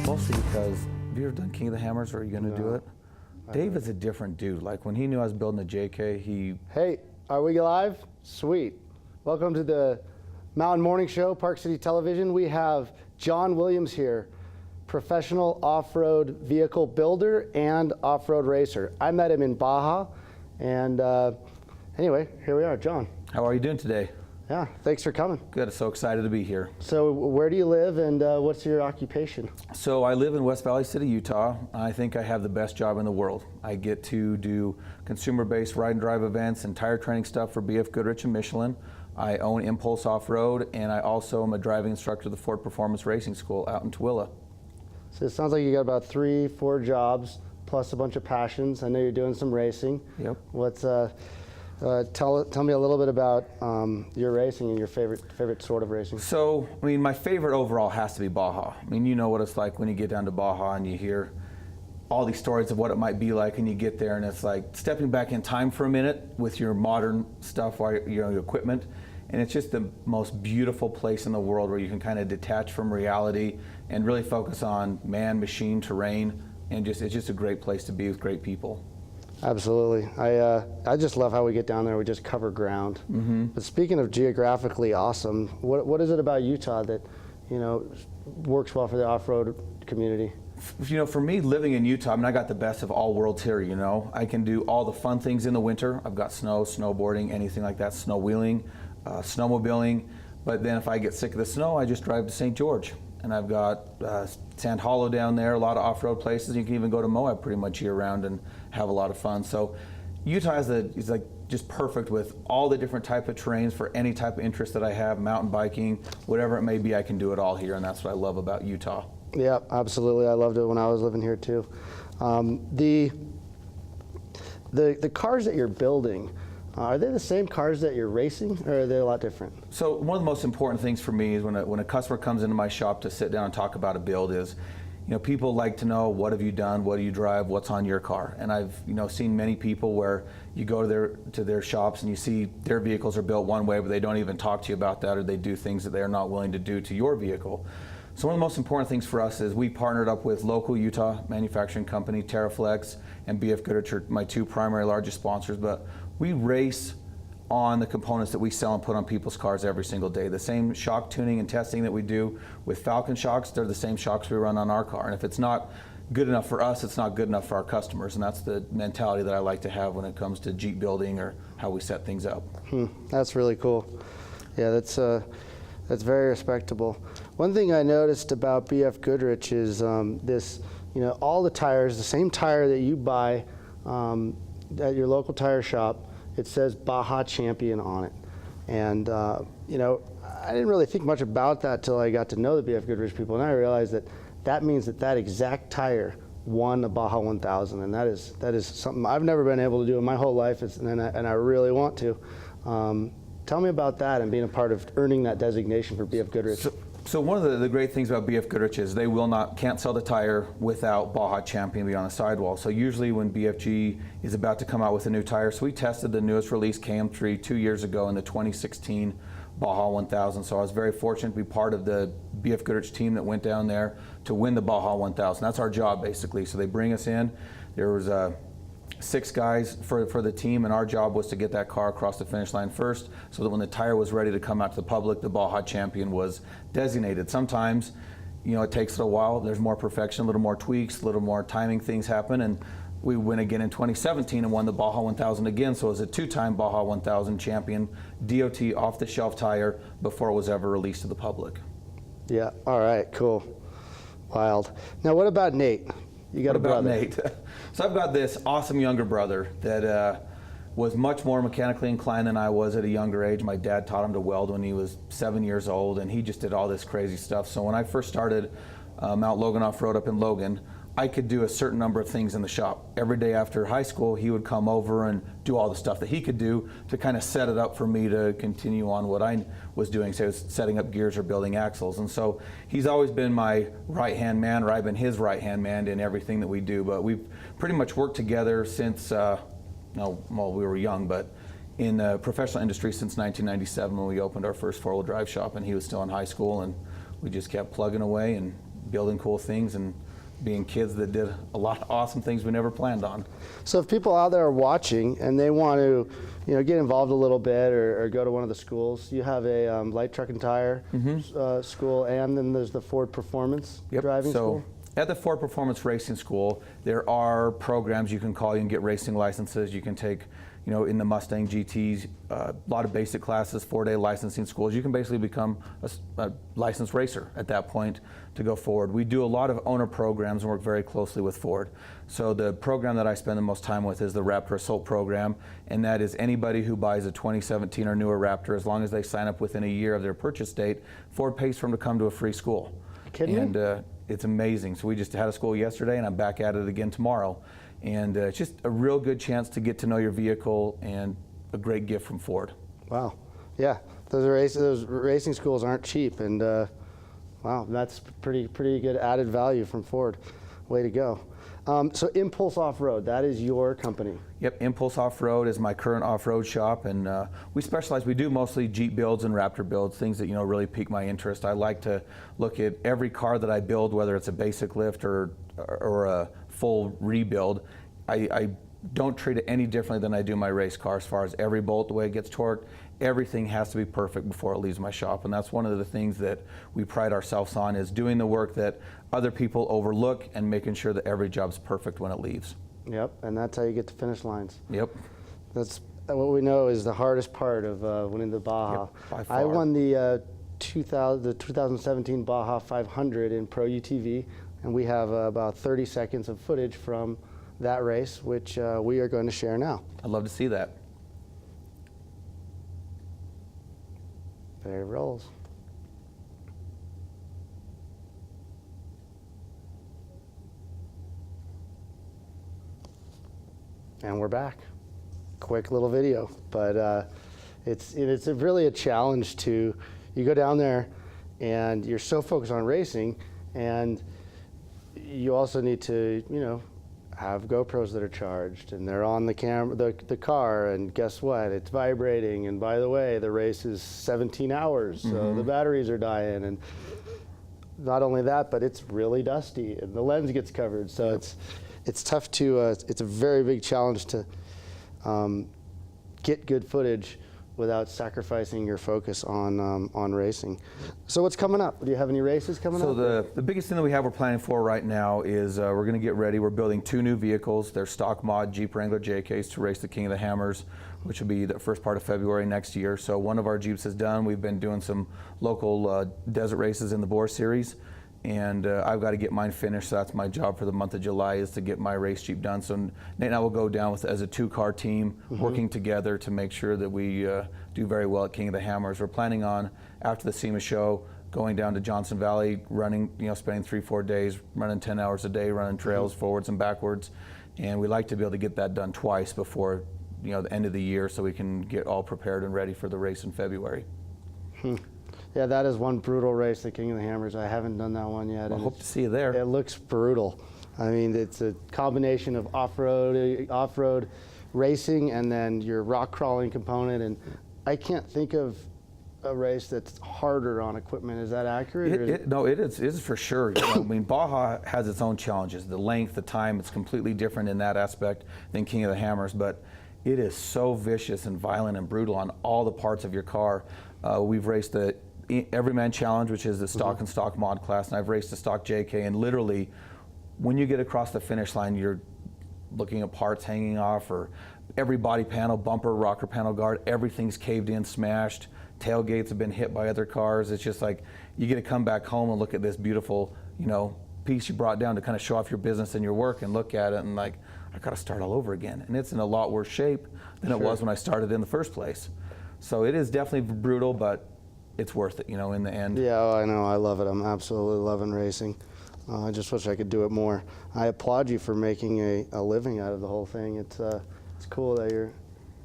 Mostly because, have you ever done King of the Hammers, or are you going to do it? Dave is a different dude. Like when he knew I was building a JK, Hey, are we live? Sweet. Welcome to the Mountain Morning Show, Park City Television. We have John Williams here, professional off-road vehicle builder and off-road racer. I met him in Baja, and anyway, here we are. John. How are you doing today? Yeah, thanks for coming. Good, so excited to be here. So where do you live, and what's your occupation? So I live in West Valley City, Utah. I think I have the best job in the world. I get to do consumer-based ride and drive events and tire training stuff for BF Goodrich and Michelin. I own Impulse Off-Road, and I also am a driving instructor at the Ford Performance Racing School out in Tooele. So it sounds like you got about 3-4 jobs, plus a bunch of passions. I know you're doing some racing. Yep. What's tell me a little bit about your racing and your favorite sort of racing. So, I mean, my favorite overall has to be Baja. I mean, you know what it's like when you get down to Baja and you hear all these stories of what it might be like, and you get there and it's like stepping back in time for a minute with your modern stuff, or your equipment, and it's just the most beautiful place in the world where you can kind of detach from reality and really focus on man, machine, terrain, and it's just a great place to be with great people. Absolutely. I just love how we get down there. We just cover ground. Mm-hmm. But speaking of geographically awesome, what is it about Utah that, you know, works well for the off-road community? You know, for me, living in Utah, I mean, I got the best of all worlds here, you know. I can do all the fun things in the winter. I've got snow, snowboarding, anything like that, snow wheeling, snowmobiling. But then if I get sick of the snow, I just drive to St. George. And I've got Sand Hollow down there, a lot of off-road places. You can even go to Moab pretty much year-round and have a lot of fun. So Utah is like just perfect with all the different type of terrains for any type of interest that I have, mountain biking, whatever it may be, I can do it all here, and that's what I love about Utah. Yeah, absolutely. I loved it when I was living here too. The cars that you're building, are they the same cars that you're racing, or are they a lot different? So one of the most important things for me is when a customer comes into my shop to sit down and talk about a build is, you know, people like to know, what have you done, what do you drive, what's on your car? And I've, you know, seen many people where you go to their shops and you see their vehicles are built one way, but they don't even talk to you about that, or they do things that they're not willing to do to your vehicle. So one of the most important things for us is we partnered up with local Utah manufacturing company, TerraFlex and BF Goodrich are my two primary largest sponsors, but we race on the components that we sell and put on people's cars every single day. The same shock tuning and testing that we do with Falcon shocks, they're the same shocks we run on our car. And if it's not good enough for us, it's not good enough for our customers. And that's the mentality that I like to have when it comes to Jeep building or how we set things up. That's really cool. Yeah, that's very respectable. One thing I noticed about BF Goodrich is this, you know, all the tires, the same tire that you buy at your local tire shop, it says Baja Champion on it. And, you know, I didn't really think much about that till I got to know the BF Goodrich people, and I realized that means that exact tire won the Baja 1000, and that is something I've never been able to do in my whole life, and I really want to. Tell me about that and being a part of earning that designation for BF Goodrich. So one of the great things about BF Goodrich is they can't sell the tire without Baja Champion be on the sidewall. So usually when BFG is about to come out with a new tire, so we tested the newest release KM3 2 years ago in the 2016 Baja 1000. So I was very fortunate to be part of the BF Goodrich team that went down there to win the Baja 1000. That's our job basically. So they bring us in. There was 6 guys for the team, and our job was to get that car across the finish line first, so that when the tire was ready to come out to the public, the Baja Champion was designated. Sometimes, you know, it takes a while. There's more perfection, a little more tweaks, a little more timing things happen, and we went again in 2017 and won the Baja 1000 again, so it was a 2-time Baja 1000 champion, DOT off-the-shelf tire before it was ever released to the public. Yeah, all right, cool. Wild. Now what about Nate? You got a brother. Nate? So I've got this awesome younger brother that was much more mechanically inclined than I was at a younger age. My dad taught him to weld when he was 7 years old, and he just did all this crazy stuff. So when I first started Mount Logan Off-Road up in Logan, I could do a certain number of things in the shop. Every day after high school, he would come over and do all the stuff that he could do to kind of set it up for me to continue on what I was doing. So I was setting up gears or building axles. And so he's always been my right-hand man, or I've been his right-hand man in everything that we do. But we've pretty much worked together since, we were young, but in the professional industry since 1997 when we opened our first four-wheel drive shop, and he was still in high school, and we just kept plugging away and building cool things and being kids that did a lot of awesome things we never planned on. So if people out there are watching and they want to, get involved a little bit or go to one of the schools, you have a light truck and tire school, and then there's the Ford Performance driving school. At the Ford Performance Racing School, there are programs you can call. You can get racing licenses. You can take, in the Mustang GTs, a lot of basic classes, 4-day licensing schools. You can basically become a licensed racer at that point to go forward. We do a lot of owner programs and work very closely with Ford. So the program that I spend the most time with is the Raptor Assault program, and that is anybody who buys a 2017 or newer Raptor, as long as they sign up within a year of their purchase date, Ford pays for them to come to a free school. Kidding me? It's amazing. So we just had a school yesterday, and I'm back at it again tomorrow. And it's just a real good chance to get to know your vehicle, and a great gift from Ford. Wow. Yeah, those racing schools aren't cheap, and wow, that's pretty good added value from Ford. Way to go. So Impulse Off-Road, that is your company. Yep, Impulse Off-Road is my current off-road shop, and we do mostly Jeep builds and Raptor builds, things that really pique my interest. I like to look at every car that I build, whether it's a basic lift or a full rebuild. I don't treat it any differently than I do my race car, as far as every bolt, the way it gets torqued. Everything has to be perfect before it leaves my shop, and that's one of the things that we pride ourselves on, is doing the work that other people overlook and making sure that every job's perfect when it leaves. Yep, and that's how you get to finish lines. Yep. That's what we know is the hardest part of winning the Baja. Yep, by far. I won the 2017 Baja 500 in Pro UTV, and we have about 30 seconds of footage from that race, which we are going to share now. I'd love to see that. There it rolls. And we're back. Quick little video, but it's really a challenge to, you go down there and you're so focused on racing, and you also need to, have GoPros that are charged, and they're on the camera, the car, and guess what? It's vibrating, and by the way, the race is 17 hours, so the batteries are dying, and not only that, but it's really dusty, and the lens gets covered, so it's tough to, it's a very big challenge to get good footage without sacrificing your focus on racing. So what's coming up? Do you have any races coming up? So the biggest thing that we're planning for right now is we're going to get ready. We're building 2 new vehicles. They're stock mod Jeep Wrangler JKs to race the King of the Hammers, which will be the first part of February next year. So one of our Jeeps is done. We've been doing some local desert races in the Boar Series, and I've got to get mine finished. So that's my job for the month of July, is to get my race Jeep done. So Nate and I will go down as a 2-car team, working together to make sure that we do very well at King of the Hammers. We're planning on, after the SEMA show, going down to Johnson Valley, running, spending 3-4 days, running 10 hours a day, running trails forwards and backwards. And we like to be able to get that done twice before the end of the year, so we can get all prepared and ready for the race in February. Yeah, that is one brutal race, the King of the Hammers. I haven't done that one yet. I hope to see you there. It looks brutal. I mean, it's a combination of off-road racing, and then your rock crawling component. And I can't think of a race that's harder on equipment. Is that accurate? No, it is for sure. I mean, Baja has its own challenges. The length, the time, it's completely different in that aspect than King of the Hammers, but it is so vicious and violent and brutal on all the parts of your car. We've raced the Everyman Challenge, which is the stock and stock mod class, and I've raced the stock JK, and literally when you get across the finish line, you're looking at parts hanging off, or every body panel, bumper, rocker panel guard, everything's caved in, smashed, tailgates have been hit by other cars. It's just like, you get to come back home and look at this beautiful, piece you brought down to kind of show off your business and your work, and look at it and like, I got to start all over again. And it's in a lot worse shape than it was when I started in the first place. So it is definitely brutal, but it's worth it, in the end. Yeah, I know. I love it. I'm absolutely loving racing. I just wish I could do it more. I applaud you for making a living out of the whole thing. It's cool that you're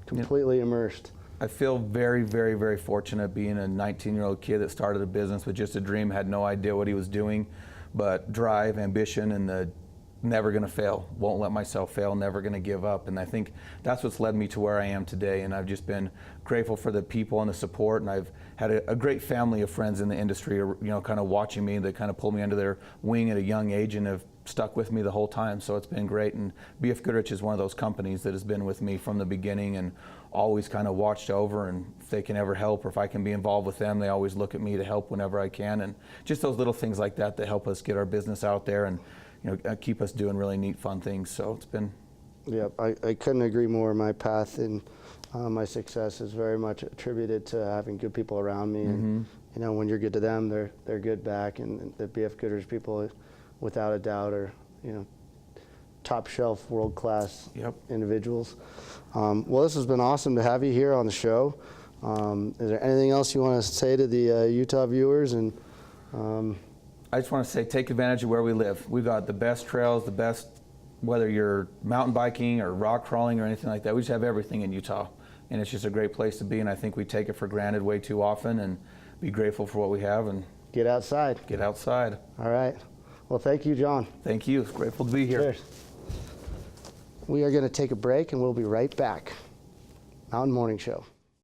completely immersed. I feel very, very, very fortunate being a 19-year-old kid that started a business with just a dream, had no idea what he was doing, but drive, ambition, and the never going to fail, won't let myself fail, never going to give up. And I think that's what's led me to where I am today. And I've just been grateful for the people and the support. And I've had a great family of friends in the industry, kind of watching me, that kind of pulled me under their wing at a young age and have stuck with me the whole time. So it's been great. And BF Goodrich is one of those companies that has been with me from the beginning and always kind of watched over. And if they can ever help, or if I can be involved with them, they always look at me to help whenever I can. And just those little things like that help us get our business out there and keep us doing really neat, fun things. So it's been. Yeah, I couldn't agree more. My path and my success is very much attributed to having good people around me. And when you're good to them, they're good back. And the BF Goodrich people, without a doubt, are top shelf, world class individuals. Well, this has been awesome to have you here on the show. Is there anything else you want to say to the Utah viewers? And I just want to say, take advantage of where we live. We've got the best trails, the best, whether you're mountain biking or rock crawling or anything like that. We just have everything in Utah, and it's just a great place to be. And I think we take it for granted way too often, and be grateful for what we have and get outside. Get outside. All right. Well, thank you, John. Thank you. It's grateful to be here. Cheers. We are going to take a break, and we'll be right back. Mountain Morning Show.